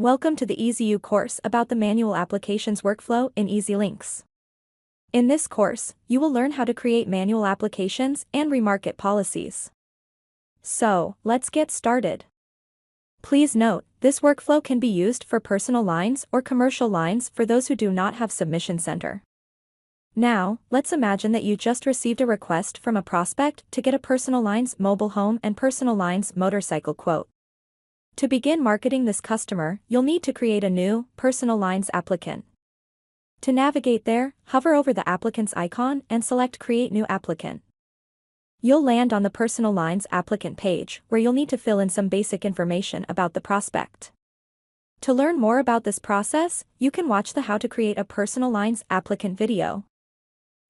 Welcome to the EZU course about the manual applications workflow in EZLynx. In this course, you will learn how to create manual applications and remarket policies. So, let's get started. Please note, this workflow can be used for personal lines or commercial lines for those who do not have Submission Center. Now, let's imagine that you just received a request from a prospect to get a personal lines mobile home and personal lines motorcycle quote. To begin marketing this customer, you'll need to create a new, personal lines applicant. To navigate there, hover over the applicant's icon and select Create New Applicant. You'll land on the personal lines applicant page, where you'll need to fill in some basic information about the prospect. To learn more about this process, you can watch the How to Create a Personal Lines Applicant video.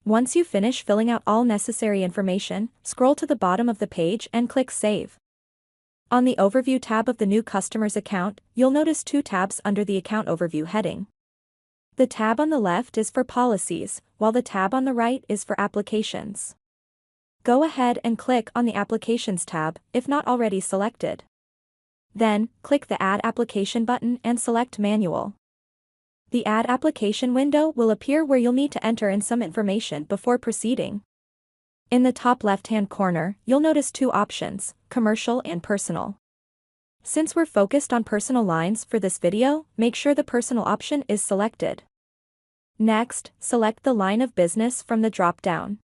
Once you finish filling out all necessary information, scroll to the bottom of the page and click Save. On the Overview tab of the new customer's account, you'll notice two tabs under the Account Overview heading. The tab on the left is for Policies, while the tab on the right is for Applications. Go ahead and click on the Applications tab, if not already selected. Then, click the Add Application button and select Manual. The Add Application window will appear where you'll need to enter in some information before proceeding. In the top left-hand corner, you'll notice two options, Commercial and Personal. Since we're focused on personal lines for this video, make sure the Personal option is selected. Next, select the line of business from the drop-down.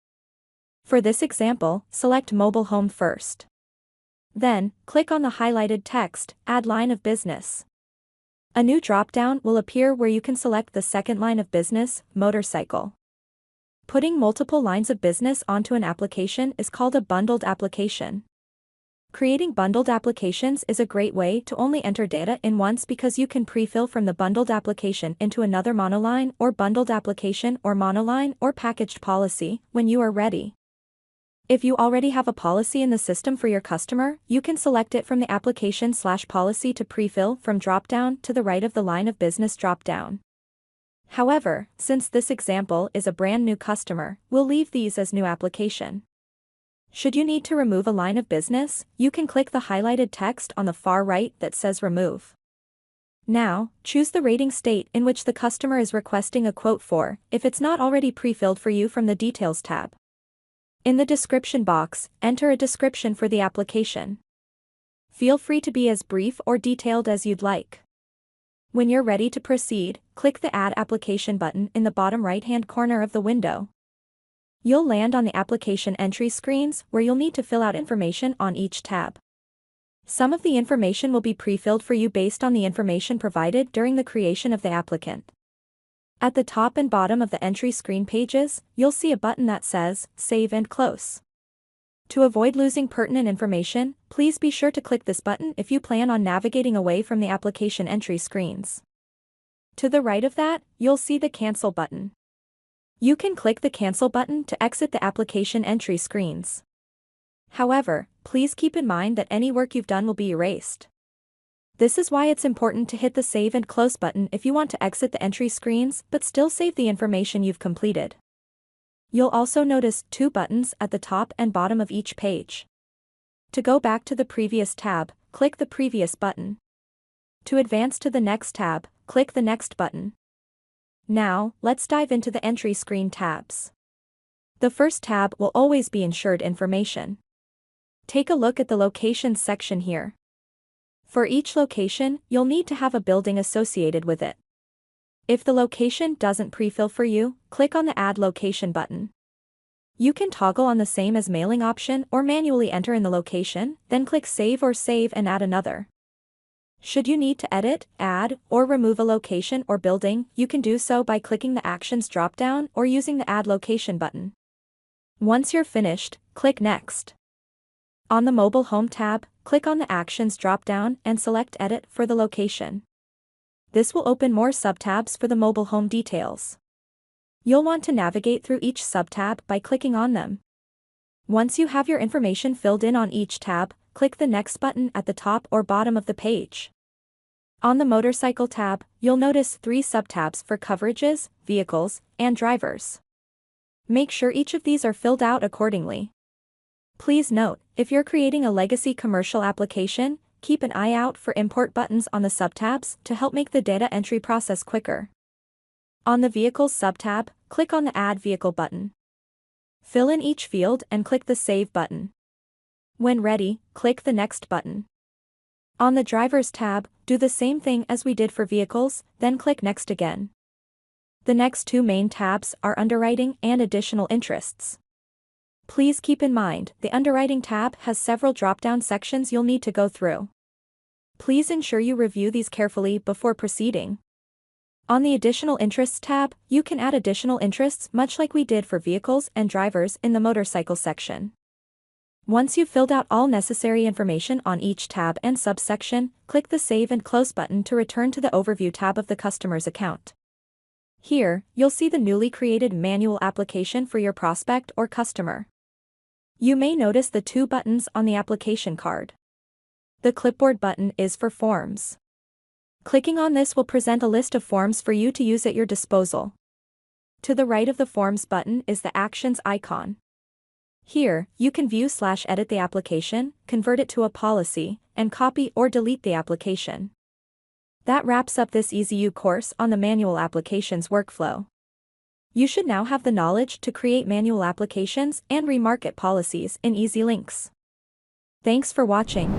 For this example, select Mobile Home first. Then, click on the highlighted text, Add Line of Business. A new drop-down will appear where you can select the second line of business, Motorcycle. Putting multiple lines of business onto an application is called a bundled application. Creating bundled applications is a great way to only enter data in once because you can pre-fill from the bundled application into another monoline or bundled application or monoline or packaged policy when you are ready. If you already have a policy in the system for your customer, you can select it from the application/policy to pre-fill from drop-down to the right of the line of business drop-down. However, since this example is a brand new customer, we'll leave these as new application. Should you need to remove a line of business, you can click the highlighted text on the far right that says Remove. Now, choose the rating state in which the customer is requesting a quote for, if it's not already pre-filled for you from the Details tab. In the description box, enter a description for the application. Feel free to be as brief or detailed as you'd like. When you're ready to proceed, click the Add Application button in the bottom right-hand corner of the window. You'll land on the application entry screens where you'll need to fill out information on each tab. Some of the information will be pre-filled for you based on the information provided during the creation of the applicant. At the top and bottom of the entry screen pages, you'll see a button that says, Save and Close. To avoid losing pertinent information, please be sure to click this button if you plan on navigating away from the application entry screens. To the right of that, you'll see the Cancel button. You can click the Cancel button to exit the application entry screens. However, please keep in mind that any work you've done will be erased. This is why it's important to hit the Save and Close button if you want to exit the entry screens but still save the information you've completed. You'll also notice two buttons at the top and bottom of each page. To go back to the previous tab, click the Previous button. To advance to the next tab, click the Next button. Now, let's dive into the entry screen tabs. The first tab will always be Insured Information. Take a look at the Locations section here. For each location, you'll need to have a building associated with it. If the location doesn't pre-fill for you, click on the Add Location button. You can toggle on the Same as Mailing option or manually enter in the location, then click Save or Save and add another. Should you need to edit, add, or remove a location or building, you can do so by clicking the Actions drop-down or using the Add Location button. Once you're finished, click Next. On the Mobile Home tab, click on the Actions drop-down and select Edit for the location. This will open more subtabs for the mobile home details. You'll want to navigate through each subtab by clicking on them. Once you have your information filled in on each tab, click the Next button at the top or bottom of the page. On the Motorcycle tab, you'll notice three subtabs for Coverages, Vehicles, and Drivers. Make sure each of these are filled out accordingly. Please note, if you're creating a legacy commercial application, keep an eye out for import buttons on the subtabs to help make the data entry process quicker. On the Vehicles subtab, click on the Add Vehicle button. Fill in each field and click the Save button. When ready, click the Next button. On the Drivers tab, do the same thing as we did for Vehicles, then click Next again. The next two main tabs are Underwriting and Additional Interests. Please keep in mind, the Underwriting tab has several drop-down sections you'll need to go through. Please ensure you review these carefully before proceeding. On the Additional Interests tab, you can add additional interests much like we did for Vehicles and Drivers in the Motorcycle section. Once you've filled out all necessary information on each tab and subsection, click the Save and Close button to return to the Overview tab of the customer's account. Here, you'll see the newly created manual application for your prospect or customer. You may notice the two buttons on the application card. The Clipboard button is for forms. Clicking on this will present a list of forms for you to use at your disposal. To the right of the Forms button is the Actions icon. Here, you can view/edit the application, convert it to a policy, and copy or delete the application. That wraps up this EZU course on the manual applications workflow. You should now have the knowledge to create manual applications and remarket policies in EZLynx. Thanks for watching.